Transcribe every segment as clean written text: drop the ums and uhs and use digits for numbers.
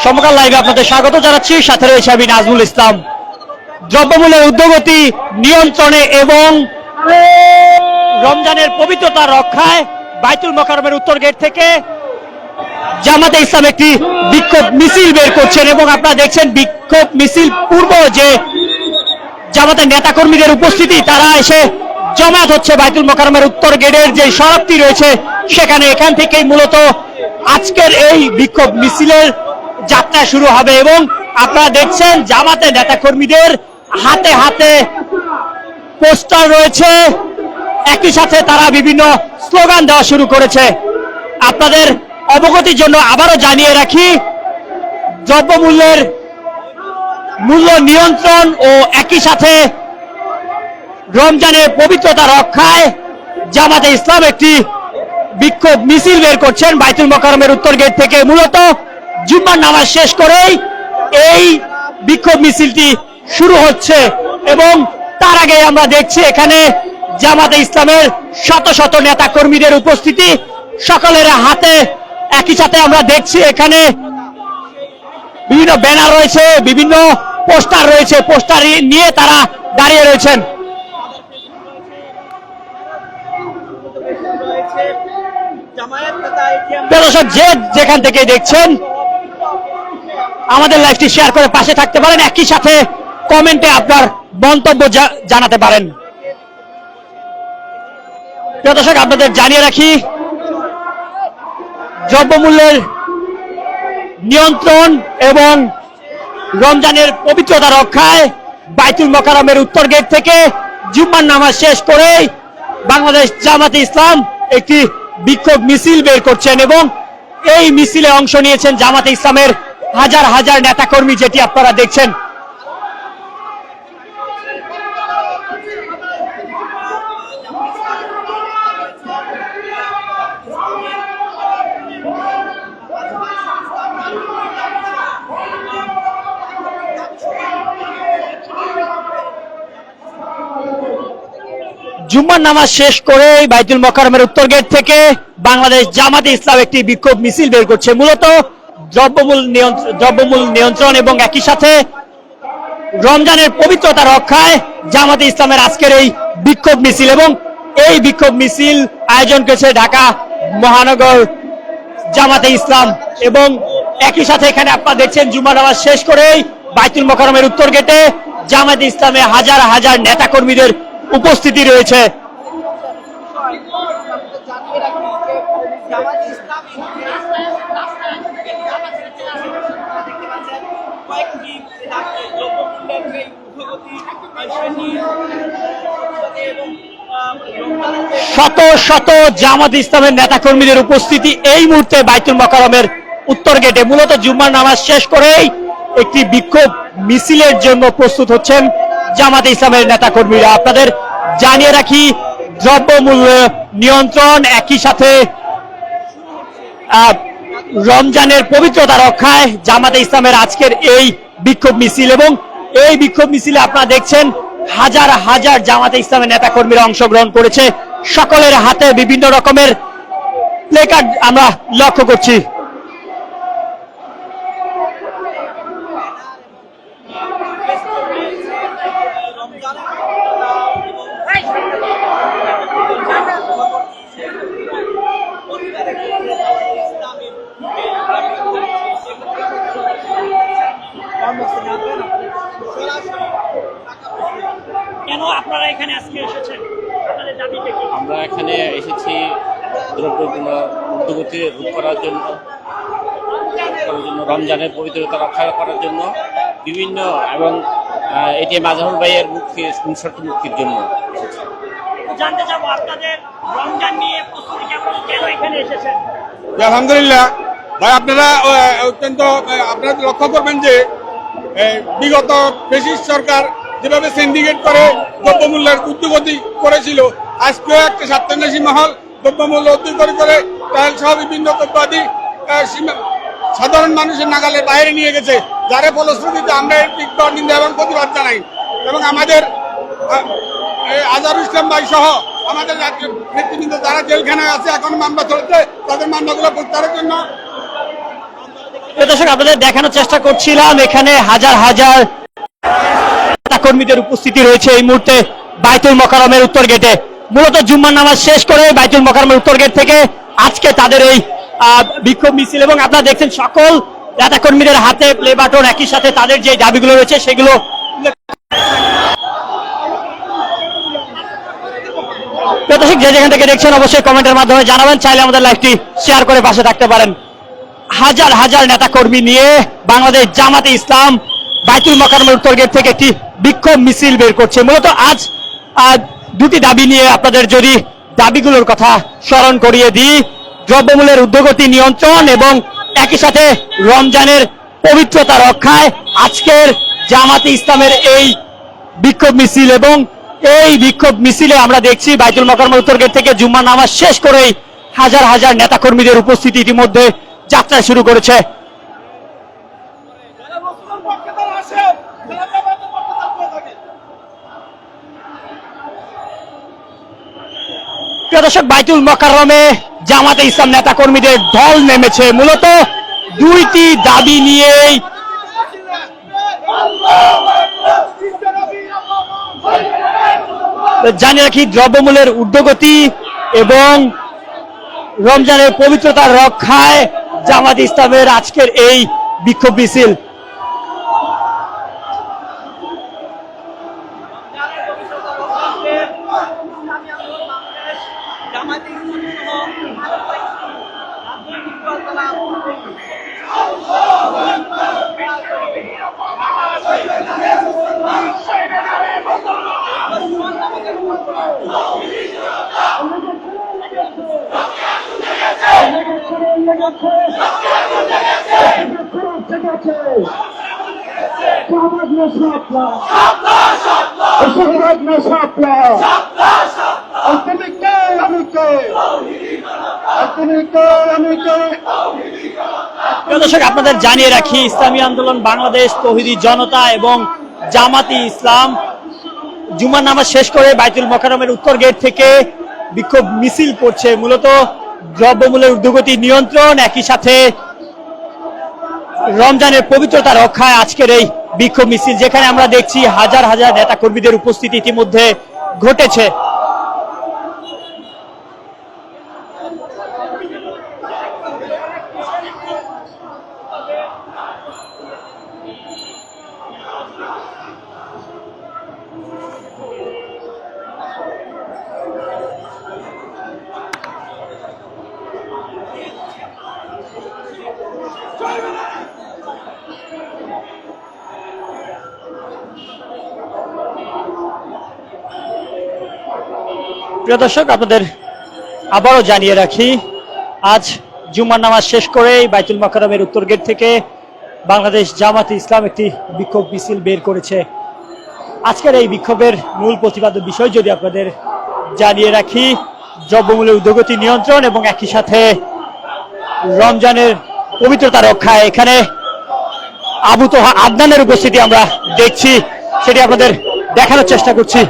সমকাল লাইভে আপনাদের স্বাগত জানাচ্ছি। সাথে রয়েছে আমি নাজমুল ইসলাম। দ্রব্যমূল্যের ঊর্ধ্বগতি নিয়ন্ত্রণে এবং রমজানের পবিত্রতা রক্ষায় বাইতুল মোকাররমের উত্তর গেট থেকে জামাতে ইসলাম একটি বিক্ষোভ মিছিল বের করছেন এবং আপনারা দেখছেন বিক্ষোভ মিছিল পূর্ব যে জামাতের নেতাকর্মীদের উপস্থিতি, তারা এসে জমায়েত হচ্ছে বাইতুল মোকাররমের উত্তর গেটের যে সড়কটি রয়েছে সেখানে। এখান থেকেই মূলত আজকের এই বিক্ষোভ মিছিলের যাত্রা শুরু হবে এবং আপনারা দেখছেন জামাতের নেতাকর্মীদের হাতে হাতে পোস্টার রয়েছে, একই সাথে তারা বিভিন্ন স্লোগান দেওয়া শুরু করেছে। আপনাদের অবগতির জন্য আবারও জানিয়ে রাখি, দ্রব্যমূল্যের মূল্য নিয়ন্ত্রণ ও একই সাথে রমজানের পবিত্রতা রক্ষায় জামাতে ইসলাম একটি বিক্ষোভ মিছিল বের করছেন বাইতুল মোকাররমের উত্তর গেট থেকে। মূলত জুম্মার নামাজ শেষ করেই এই বিক্ষোভ মিছিলটি শুরু হচ্ছে এবং তার আগে আমরা দেখছি এখানে জামাতে ইসলামের শত শত নেতা কর্মীদের উপস্থিতি, সকলের হাতে একই সাথে আমরা দেখছি এখানে বিভিন্ন ব্যানার রয়েছে, বিভিন্ন পোস্টার রয়েছে, পোস্টার নিয়ে তারা দাঁড়িয়ে রয়েছেন। দর্শক যে যেখান থেকে দেখছেন আমাদের লাইভটি শেয়ার করে পাশে থাকতে পারেন, একই সাথে কমেন্টে আপনার মন্তব্য জানাতে পারেন। দর্শক আপনাদের জানিয়ে রাখি, দ্রব্যমূল্যের নিয়ন্ত্রণ এবং রমজানের পবিত্রতা রক্ষায় বাইতুল মোকাররমের উত্তর গেট থেকে জুম্মার নামাজ শেষ করে বাংলাদেশ জামাতে ইসলাম একটি বিক্ষোভ মিছিল বের করছেন এবং এই মিছিলে অংশ নিয়েছেন জামাতে ইসলামের হাজার হাজার নেতাকর্মী, যেটি আপনারা দেখছেন। জুম্মার নামাজ শেষ করে বাইতুল মোকাররমের উত্তর গেট থেকে বাংলাদেশ জামাতে ইসলাম একটি বিক্ষোভ মিছিল বের করছে। মূলত দ্রব্যমূল্য নিয়ন্ত্রণ এবং একই সাথে রমজানের পবিত্রতা রক্ষায় জামাতে ইসলামের আজকের এই বিক্ষোভ মিছিল এবং এই বিক্ষোভ মিছিল আয়োজন করেছে ঢাকা মহানগর জামাতে ইসলাম এবং একই সাথে এখানে আপনারা দেখছেন জুম্মার নামাজ শেষ করেই বাইতুল মোকাররমের উত্তর গেটে জামাতে ইসলামে হাজার হাজার নেতা কর্মীদের উপস্থিতি রয়েছে। শত শত জামাত ইসলামের নেতা কর্মীদের উপস্থিতি এই মুহূর্তে বাইতুল মোকাররমের উত্তর গেটে। মূলত জুম্মার নামাজ শেষ করেই একটি বিক্ষোভ মিছিলের জন্য প্রস্তুত হচ্ছেন জামাতে ইসলামের নেতা কর্মীরা। আপনাদের জানিয়ে রাখি, দ্রব্যমূল্য নিয়ন্ত্রণ একই সাথে রমজানের পবিত্রতা রক্ষায় জামাতে ইসলামের আজকের এই বিক্ষোভ মিছিল এবং এই বিক্ষোভ মিছিলে আপনারা দেখছেন হাজার হাজার জামাতে ইসলামের নেতা কর্মীরা অংশগ্রহণ করেছে। সকলের হাতে বিভিন্ন রকমের প্লেকার্ড আমরা লক্ষ্য করছি। কেন আপনারা এখানে আজকে এসেছেন? আমরা এখানে এসেছি দ্রব্যমূল্য ঊর্ধ্বগতি রোধ করার জন্য, রমজানের পবিত্রতা রক্ষা করার জন্য বিভিন্ন এবং এটি মাজহারুল ভাইয়ের মুক্তির জন্য এসেছি। জানতে চাবো আপনাদের রমজান নিয়ে প্রস্তুতি কেমন, কেন এখানে এসেছেন? আলহামদুলিল্লাহ ভাই, আপনারা অত্যন্ত আপনারা লক্ষ্য করবেন যে বিগত ফ্যাসিস্ট সরকার যেভাবে সিন্ডিকেট করে দ্রব্যমূল্যের ঊর্ধ্বগতি করেছিল, আজকেও একটা স্বার্থান্বেষী মহল দ্রব্যমূল্য ঊর্ধ্বগতি করে তেল সহ বিভিন্ন দ্রব্যাদি সাধারণ মানুষের নাগালের বাইরে নিয়ে গেছে, যার ফলশ্রুতিতে আমরা এর তীব্র নিন্দা এবং প্রতিবাদ জানাই এবং আমাদের আজহারুল ইসলাম ভাই সহ আমাদের নেতৃবৃন্দ যারা জেলখানায় আছে এখন মামলা চলছে, তাদের মামলাগুলো প্রত্যাহারের জন্য দর্শক আপনাদের দেখানোর চেষ্টা করছিলাম এখানে হাজার হাজার কর্মীদের উপস্থিতি রয়েছে এই মুহূর্তে বাইতুল মোকাররমের উত্তর গেটে। মূলত জুম্মার নামাজ শেষ করে বাইতুল মোকাররমের উত্তর গেট থেকে আজকে তাদের এই বিক্ষোভ মিছিল, এবং আপনারা দেখছেন সকল নেতা কর্মীদের হাতে প্লে বাটন, একই সাথে তাদের যে দাবিগুলো রয়েছে সেগুলো দর্শক যে যেখান থেকে দেখছেন অবশ্যই কমেন্টের মাধ্যমে জানাবেন, চাইলে আমাদের লাইভটি শেয়ার করে পাশে থাকতে পারেন। হাজার হাজার নেতা কর্মী নিয়ে বাংলাদেশ জামাতে ইসলাম বাইতুল মোকাররমের উত্তর গেট থেকে একটি বিক্ষোভ মিছিল বের করছে। মূলত আজ দুটি দাবি নিয়ে আপনাদের যদি দাবিগুলোর কথা স্মরণ করিয়ে দিই, দ্রব্যমূল্যের ঊর্ধ্বগতি নিয়ন্ত্রণ এবং একই সাথে রমজানের পবিত্রতা রক্ষায় আজকের জামাতে ইসলামের এই বিক্ষোভ মিছিল। এবং এই বিক্ষোভ মিছিলে আমরা দেখছি বাইতুল মোকাররমের উত্তর গেট থেকে জুম্মার নামাজ শেষ করেই হাজার হাজার নেতা কর্মীদের উপস্থিতি ইতিমধ্যে যাত্রা শুরু করেছে। প্রিয় দর্শক, বাইতুল মোকাররমে জামাতে ইসলাম নেতা কর্মীদের ঢল নেমেছে মূলত দুইটি দাবি নিয়েই। জানিয়ে রাখি, দ্রব্যমূল্যের ঊর্ধ্বগতি এবং রমজানের পবিত্রতা রক্ষায় জামাতে ইসলামের আজকের এই বিক্ষোভ মিছিল। দর্শক আপনাদের জানিয়ে রাখি, ইসলামী আন্দোলন বাংলাদেশ, তৌহিদি জনতা এবং জামাতে ইসলাম জুমার নামাজ শেষ করে বাইতুল মোকাররমের উত্তর গেট থেকে বিক্ষোভ মিছিল করছে। মূলত দ্রব্যমূল্যের ঊর্ধ্বগতি নিয়ন্ত্রণ, একই সাথে রমজানের পবিত্রতা রক্ষায় আজকের এই বিক্ষোভ মিছিল, যেখানে আমরা দেখছি হাজার হাজার নেতা কর্মীদের উপস্থিতি ইতিমধ্যে ঘটেছে। প্রিয় দর্শক আপনাদের আবারও জানিয়ে রাখি, আজ জুমার নামাজ শেষ করে বাইতুল মোকাররমের উত্তর গেট থেকে বাংলাদেশ জামাতে ইসলাম একটি বিক্ষোভ মিছিল বের করেছে। আজকের এই বিক্ষোভের মূল প্রতিবাদ বিষয় যদি আপনাদের জানিয়ে রাখি, দ্রব্যমূল্যের ঊর্ধ্বগতি নিয়ন্ত্রণ এবং একই সাথে রমজানের পবিত্রতা রক্ষায়। এখানে আবু তোহা আদনানের উপস্থিতি আমরা দেখছি, সেটি আপনাদের দেখানোর চেষ্টা করছি।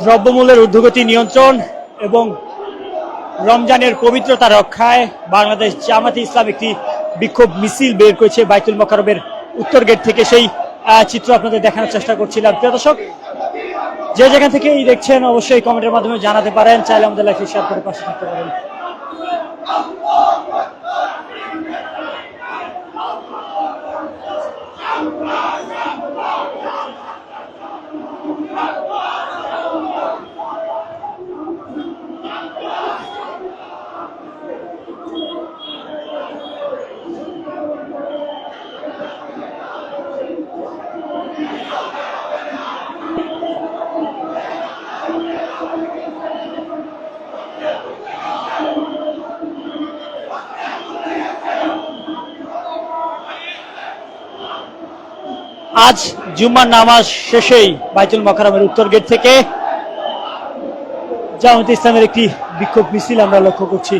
দ্রব্যমূল্যের ঊর্ধ্বগতি নিয়ন্ত্রণ এবং রমজানের পবিত্রতা রক্ষায় বাংলাদেশ জামাতে ইসলাম একটি বিক্ষোভ মিছিল বের করেছে বাইতুল মোকাররমের উত্তর গেট থেকে, সেই চিত্র আপনাদের দেখানোর চেষ্টা করছিলাম। প্রিয় দর্শক, যে যেখান থেকে দেখছেন অবশ্যই কমেন্টের মাধ্যমে জানাতে পারেন, চাইলে আমাদের লাইভে শেয়ার করে পাশে থাকতে পারেন। আজ জুম্মার নামাজ শেষেই বাইতুল মোকাররমের উত্তর গেট থেকে জামায়াতে ইসলামের একটি বিক্ষোভ মিছিল আমরা লক্ষ্য করছি।